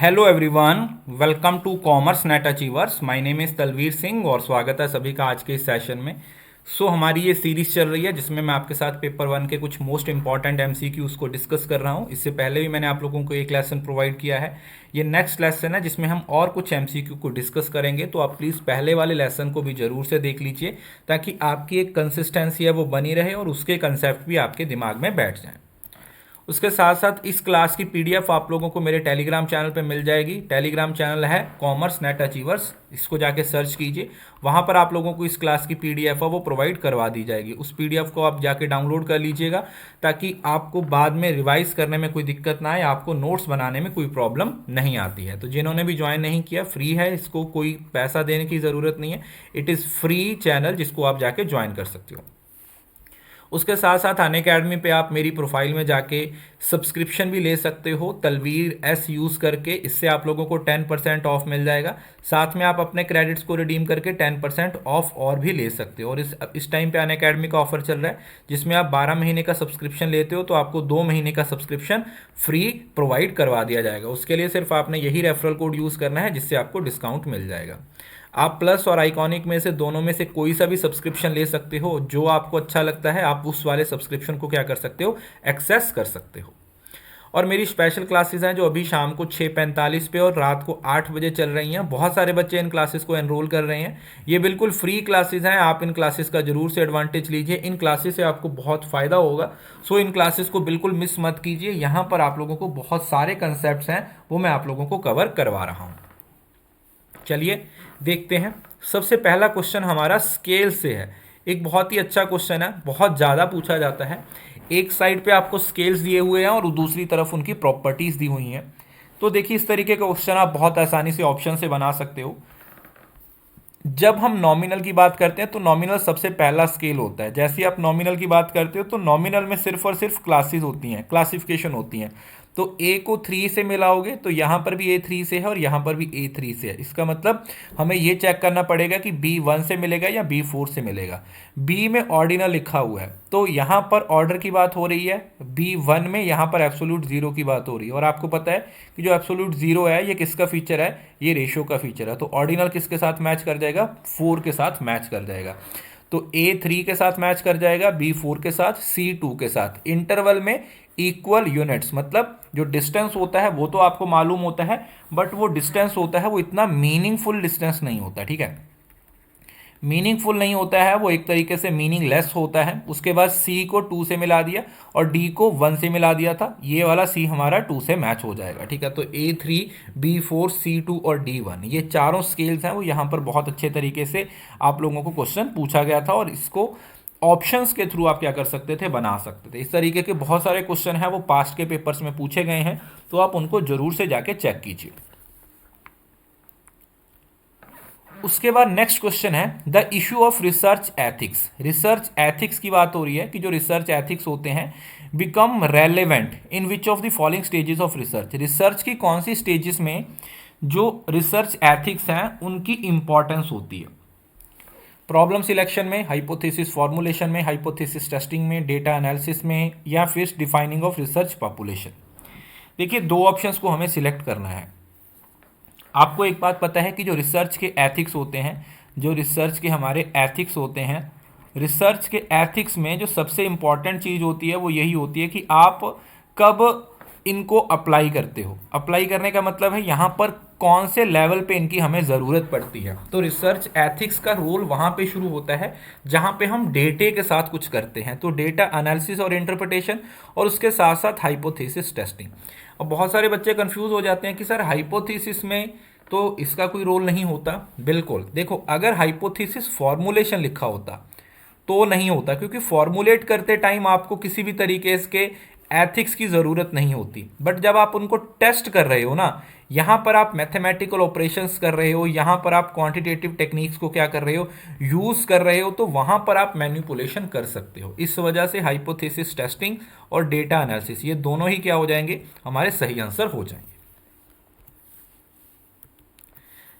Hello everyone, welcome to Commerce Net Achievers. My name is Talveer Singh और स्वागत है सभी का आज के इस सेशन में। हमारी ये सीरीज चल रही है जिसमें मैं आपके साथ पेपर वन के कुछ मोस्ट इंपॉर्टेंट एमसीक्यूज को डिस्कस कर रहा हूँ। इससे पहले भी मैंने आप लोगों को एक लेसन प्रोवाइड किया है। ये नेक्स्ट लेसन है जिसमें हम और कुछ एमसीक्यू को डिस्कस करेंगे, तो आप प्लीज़ पहले वाले लेसन को भी ज़रूर से देख लीजिए ताकि आपकी एक कंसिस्टेंसी है वो बनी रहे और उसके कंसेप्ट भी आपके दिमाग में बैठ जाएँ। उसके साथ साथ इस क्लास की पीडीएफ आप लोगों को मेरे टेलीग्राम चैनल पे मिल जाएगी। टेलीग्राम चैनल है कॉमर्स नेट अचीवर्स, इसको जाके सर्च कीजिए। वहाँ पर आप लोगों को इस क्लास की पीडीएफ है वो प्रोवाइड करवा दी जाएगी। उस पीडीएफ को आप जाके डाउनलोड कर लीजिएगा ताकि आपको बाद में रिवाइज करने में कोई दिक्कत ना आए, आपको नोट्स बनाने में कोई प्रॉब्लम नहीं आती है। तो जिन्होंने भी ज्वाइन नहीं किया, फ्री है, इसको कोई पैसा देने की ज़रूरत नहीं है। इट इज़ फ्री चैनल जिसको आप जाके ज्वाइन कर सकते हो। उसके साथ साथ अनअकैडमी पे आप मेरी प्रोफाइल में जाके सब्सक्रिप्शन भी ले सकते हो तलवीर एस यूज़ करके। इससे आप लोगों को 10% ऑफ मिल जाएगा। साथ में आप अपने क्रेडिट्स को रिडीम करके 10% ऑफ और भी ले सकते हो। और इस टाइम पे अनअकैडमी का ऑफर चल रहा है जिसमें आप 12 महीने का सब्सक्रिप्शन लेते हो तो आपको 2 महीने का सब्सक्रिप्शन फ्री प्रोवाइड करवा दिया जाएगा। उसके लिए सिर्फ आपने यही रेफरल कोड यूज़ करना है जिससे आपको डिस्काउंट मिल जाएगा। आप प्लस और आइकॉनिक में से दोनों में से कोई सा भी सब्सक्रिप्शन ले सकते हो, जो आपको अच्छा लगता है आप उस वाले सब्सक्रिप्शन को क्या कर सकते हो, एक्सेस कर सकते हो। और मेरी स्पेशल क्लासेस हैं जो अभी शाम को 6:45 पे और रात को 8 बजे चल रही हैं। बहुत सारे बच्चे इन क्लासेस को एनरोल कर रहे हैं। ये बिल्कुल फ्री क्लासेस हैं, आप इन क्लासेस का जरूर से एडवांटेज लीजिए। इन क्लासेस से आपको बहुत फ़ायदा होगा। इन क्लासेस को बिल्कुल मिस मत कीजिए। यहाँ पर आप लोगों को बहुत सारे कंसेप्ट हैं वो मैं आप लोगों को कवर करवा रहा हूँ। चलिए देखते हैं। सबसे पहला क्वेश्चन हमारा स्केल से है। एक बहुत ही अच्छा क्वेश्चन है, बहुत ज़्यादा पूछा जाता है। एक साइड पे आपको स्केल्स दिए हुए हैं और दूसरी तरफ उनकी प्रॉपर्टीज़ दी हुई हैं। तो देखिए इस तरीके का क्वेश्चन आप बहुत आसानी से ऑप्शन से बना सकते हो। जब हम नॉमिनल की बात करते हैं तो नॉमिनल सबसे पहला स्केल होता है। जैसे आप नॉमिनल की बात करते हो तो नॉमिनल में सिर्फ और सिर्फ क्लासेस होती हैं, क्लासिफिकेशन होती हैं। तो ए को 3 से मिलाओगे तो यहाँ पर भी A3 से है और यहाँ पर भी A3 से है। इसका मतलब हमें ये चेक करना पड़ेगा कि B1 से मिलेगा या B4 से मिलेगा। बी में ऑर्डिनल लिखा हुआ है तो यहाँ पर ऑर्डर की बात हो रही है। B1 में यहाँ पर एब्सोल्यूट जीरो की बात हो रही है। और आपको पता है कि जो एब्सोल्यूट जीरो है ये किसका फीचर है, ये रेशियो का फीचर है। तो ऑर्डिनल किसके साथ मैच कर जाएगा, 4 के साथ मैच कर जाएगा। तो A3 के साथ मैच कर जाएगा, B4 के साथ, C2 के साथ। इंटरवल में इक्वल यूनिट्स, मतलब जो डिस्टेंस होता है वो तो आपको मालूम होता है, बट वो डिस्टेंस होता है वो इतना मीनिंगफुल डिस्टेंस नहीं होता। ठीक है, मीनिंगफुल नहीं होता है वो, एक तरीके से मीनिंगलेस होता है। उसके बाद C को 2 से मिला दिया और D को 1 से मिला दिया था, ये वाला C हमारा 2 से मैच हो जाएगा। ठीक है, तो A3, B4, C2 और D1 ये चारों स्केल्स हैं वो यहाँ पर बहुत अच्छे तरीके से आप लोगों को क्वेश्चन पूछा गया था और इसको ऑप्शंस के थ्रू आप क्या कर सकते थे, बना सकते थे। इस तरीके के बहुत सारे क्वेश्चन हैं वो पास्ट के पेपर्स में पूछे गए हैं, तो आप उनको जरूर से जाके चेक कीजिए। उसके बाद नेक्स्ट क्वेश्चन है the issue of research ethics. Research ethics की बात हो रही है कि जो रिसर्च एथिक्स होते हैं become relevant in which of the following stages of research. Research की कौन सी स्टेजेस में जो रिसर्च एथिक्स हैं उनकी इंपॉर्टेंस होती है। प्रॉब्लम सिलेक्शन में, हाइपोथेसिस फॉर्मुलेशन में, हाइपोथेसिस टेस्टिंग में, डेटा एनालिसिस में, या फिर डिफाइनिंग ऑफ रिसर्च पॉपुलेशन। देखिए दो ऑप्शंस को हमें सिलेक्ट करना है। आपको एक बात पता है कि जो रिसर्च के एथिक्स होते हैं, जो रिसर्च के हमारे एथिक्स होते हैं, रिसर्च के एथिक्स में जो सबसे इंपॉर्टेंट चीज़ होती है वो यही होती है कि आप कब इनको अप्लाई करते हो। अप्लाई करने का मतलब है यहाँ पर कौन से लेवल पे इनकी हमें ज़रूरत पड़ती है। तो रिसर्च एथिक्स का रोल वहाँ पे शुरू होता है जहाँ पे हम डेटे के साथ कुछ करते हैं। तो डेटा एनालिसिस और इंटरप्रिटेशन, और उसके साथ साथ हाइपोथेसिस टेस्टिंग। अब बहुत सारे बच्चे कंफ्यूज हो जाते हैं कि सर हाइपोथेसिस में तो इसका कोई रोल नहीं होता। बिल्कुल, देखो अगर हाइपोथेसिस फॉर्मुलेशन लिखा होता तो नहीं होता, क्योंकि फॉर्मुलेट करते टाइम आपको किसी भी तरीके के एथिक्स की ज़रूरत नहीं होती। बट जब आप उनको टेस्ट कर रहे हो ना, यहाँ पर आप मैथमेटिकल ऑपरेशंस कर रहे हो, यहाँ पर आप क्वांटिटेटिव टेक्निक्स को क्या कर रहे हो, यूज़ कर रहे हो, तो वहाँ पर आप मैनिपुलेशन कर सकते हो। इस वजह से हाइपोथेसिस टेस्टिंग और डेटा एनालिसिस ये दोनों ही क्या हो जाएंगे, हमारे सही आंसर हो जाएंगे।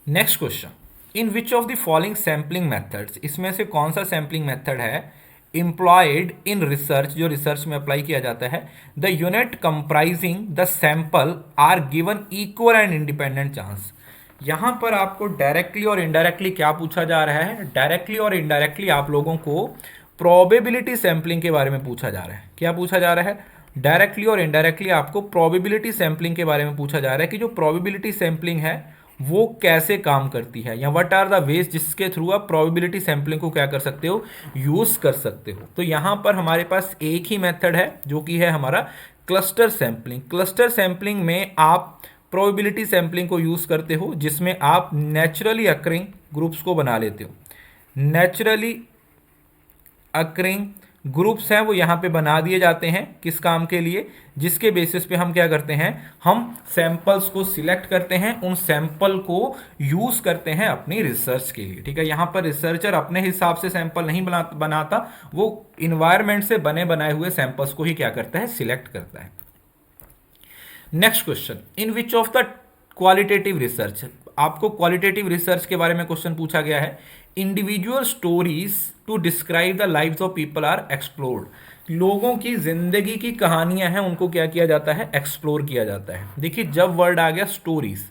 Next question, in which of the following sampling methods, इसमें से कौन सा सैम्पलिंग मेथड है employed in research, जो रिसर्च में अप्लाई किया जाता है, the unit comprising the sample are given equal and independent chance। यहां पर आपको डायरेक्टली और इनडायरेक्टली क्या पूछा जा रहा है? डायरेक्टली और इनडायरेक्टली आप लोगों को प्रोबेबिलिटी सैंपलिंग के बारे में पूछा जा रहा है। क्या पूछा जा रहा है? डायरेक्टली और इनडायरेक्टली आपको प्रोबेबिलिटी सैंपलिंग के बारे में पूछा जा रहा है कि जो प्रोबेबिलिटी सैंपलिंग है वो कैसे काम करती है, या व्हाट आर द वेज जिसके थ्रू आप प्रोबेबिलिटी सैंपलिंग को क्या कर सकते हो? यूज कर सकते हो। तो यहां पर हमारे पास एक ही मेथड है जो कि है हमारा क्लस्टर सैंपलिंग। क्लस्टर सैंपलिंग में आप प्रोबेबिलिटी सैंपलिंग को यूज करते हो, जिसमें आप नेचुरली अकरिंग ग्रुप्स को बना लेते हो। नेचुरली अकरिंग ग्रुप्स हैं वो यहाँ पे बना दिए जाते हैं, किस काम के लिए? जिसके बेसिस पे हम क्या करते हैं? हम सैंपल्स को सिलेक्ट करते हैं, उन सैंपल को यूज करते हैं अपनी रिसर्च के लिए। ठीक है, यहाँ पर रिसर्चर अपने हिसाब से सैंपल नहीं बनाता, वो इन्वायरमेंट से बने बनाए हुए सैंपल्स को ही क्या करता है? सिलेक्ट करता है। Next question, in which of the qualitative research, आपको क्वालिटेटिव रिसर्च के बारे में क्वेश्चन पूछा गया है। Individual stories to describe the lives of people are explored. लोगों की जिंदगी की कहानियां हैं, उनको क्या किया जाता है? एक्सप्लोर किया जाता है। देखिए, जब वर्ड आ गया स्टोरीज,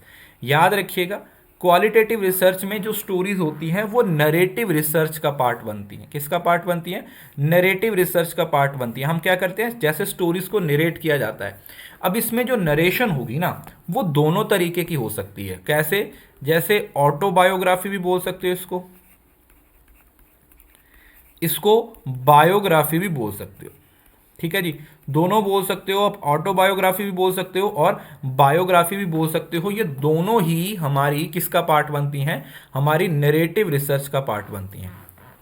याद रखिएगा क्वालिटेटिव रिसर्च में जो स्टोरीज होती हैं वो नरेटिव रिसर्च का पार्ट बनती हैं। किसका पार्ट बनती है? नरेटिव रिसर्च का पार्ट बनती है। हम क्या करते हैं? जैसे स्टोरीज को नरेट किया जाता है, अब इसमें जो नरेशन होगी ना वो दोनों तरीके की हो सकती है। कैसे? जैसे ऑटोबायोग्राफी भी बोल सकते हो इसको बायोग्राफी भी बोल सकते हो। ठीक है जी, दोनों बोल सकते हो। आप ऑटोबायोग्राफी भी बोल सकते हो और बायोग्राफी भी बोल सकते हो। ये दोनों ही हमारी किसका पार्ट बनती हैं? हमारी नरेटिव रिसर्च का पार्ट बनती हैं।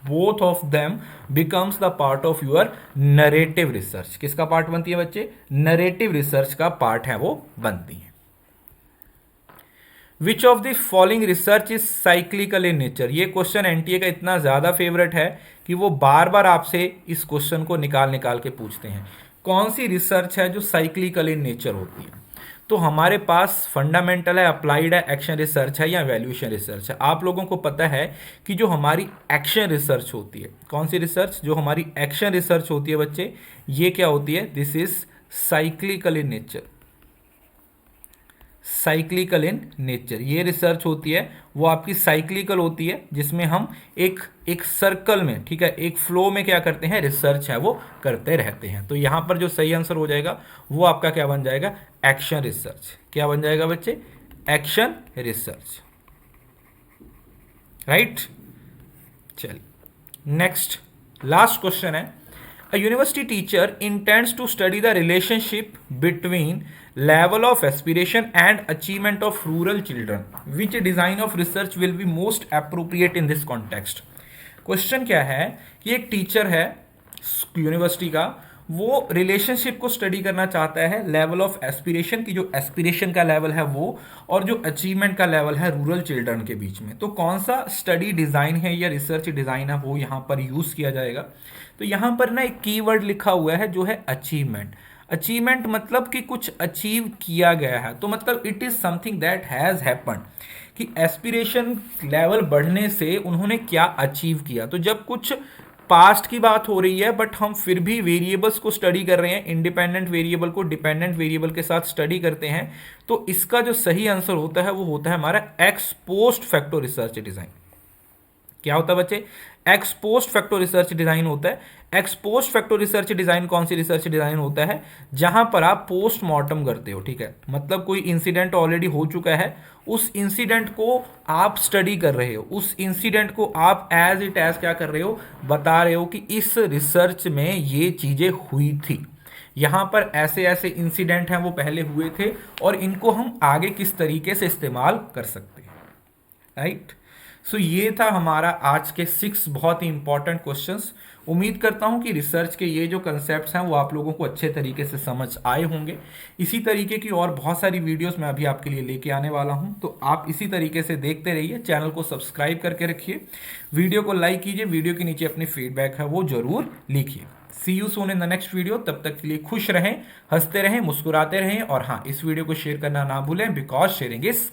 Both of them becomes the part of your narrative research. किसका पार्ट बनती है बच्चे? नरेटिव रिसर्च का पार्ट है वो बनती है। विच of the following research is cyclical in nature. ये क्वेश्चन एनटीए का इतना ज्यादा फेवरेट है कि वो बार बार आपसे इस क्वेश्चन को निकाल के पूछते हैं। कौन सी रिसर्च है जो साइक्लिकल इन नेचर होती है? तो हमारे पास फंडामेंटल है, अप्लाइड है, एक्शन रिसर्च है या वैल्यूएशन रिसर्च है। आप लोगों को पता है कि जो हमारी एक्शन रिसर्च होती है, कौन सी रिसर्च? जो हमारी एक्शन रिसर्च होती है बच्चे, ये क्या होती है? This is cyclical in nature. Cyclical in nature ये रिसर्च होती है, वो आपकी साइक्लिकल होती है, जिसमें हम एक सर्कल में, ठीक है, एक फ्लो में क्या करते हैं? रिसर्च है वो करते रहते हैं। तो यहां पर जो सही आंसर हो जाएगा वो आपका क्या बन जाएगा? Action research. क्या बन जाएगा बच्चे? Action research. राइट, चलिए नेक्स्ट लास्ट क्वेश्चन है। A university teacher intends to study the relationship between level of aspiration and achievement of rural children. Which design of research will be most appropriate in this context? Question क्या है कि एक teacher है university का, वो relationship को study करना चाहता है लेवल ऑफ एस्पिरेशन की, जो एस्पिरेशन का लेवल है वो, और जो अचीवमेंट का लेवल है रूरल चिल्ड्रन के बीच में। तो कौन सा स्टडी डिजाइन है या रिसर्च डिजाइन है वो यहाँ पर यूज किया जाएगा। तो यहाँ पर ना एक कीवर्ड लिखा हुआ है जो है अचीवमेंट। अचीवमेंट मतलब कि कुछ अचीव किया गया है, तो मतलब it is something that has happened, कि एस्पिरेशन लेवल बढ़ने से उन्होंने क्या अचीव किया। तो जब कुछ पास्ट की बात हो रही है बट हम फिर भी वेरिएबल्स को स्टडी कर रहे हैं, इंडिपेंडेंट वेरिएबल को डिपेंडेंट वेरिएबल के साथ स्टडी करते हैं, तो इसका जो सही आंसर होता है वो होता है हमारा x post facto research design. क्या होता है बच्चे? X post facto research design होता है। X post facto research design कौन सी रिसर्च डिजाइन होता है? जहां पर आप पोस्टमार्टम करते हो, ठीक है, मतलब कोई इंसिडेंट ऑलरेडी हो चुका है, उस इंसिडेंट को आप स्टडी कर रहे हो, उस इंसिडेंट को आप एज इट एज क्या कर रहे हो? बता रहे हो कि इस रिसर्च में ये चीजें हुई थी, यहाँ पर ऐसे ऐसे इंसिडेंट हैं वो पहले हुए थे और इनको हम आगे किस तरीके से इस्तेमाल कर सकते हैं। राइट, सो ये था हमारा आज के 6 बहुत ही इंपॉर्टेंट क्वेश्चंस। उम्मीद करता हूं कि रिसर्च के ये जो कंसेप्ट्स हैं वो आप लोगों को अच्छे तरीके से समझ आए होंगे। इसी तरीके की और बहुत सारी वीडियोस मैं अभी आपके लिए लेके आने वाला हूं, तो आप इसी तरीके से देखते रहिए। चैनल को सब्सक्राइब करके रखिए, वीडियो को लाइक कीजिए, वीडियो के नीचे अपनी फीडबैक है वो जरूर लिखिए। See you soon in the next video. तब तक के लिए खुश रहें, हंसते रहें, मुस्कुराते रहें, और हाँ, इस वीडियो को शेयर करना ना भूलें, बिकॉज शेयरिंग इज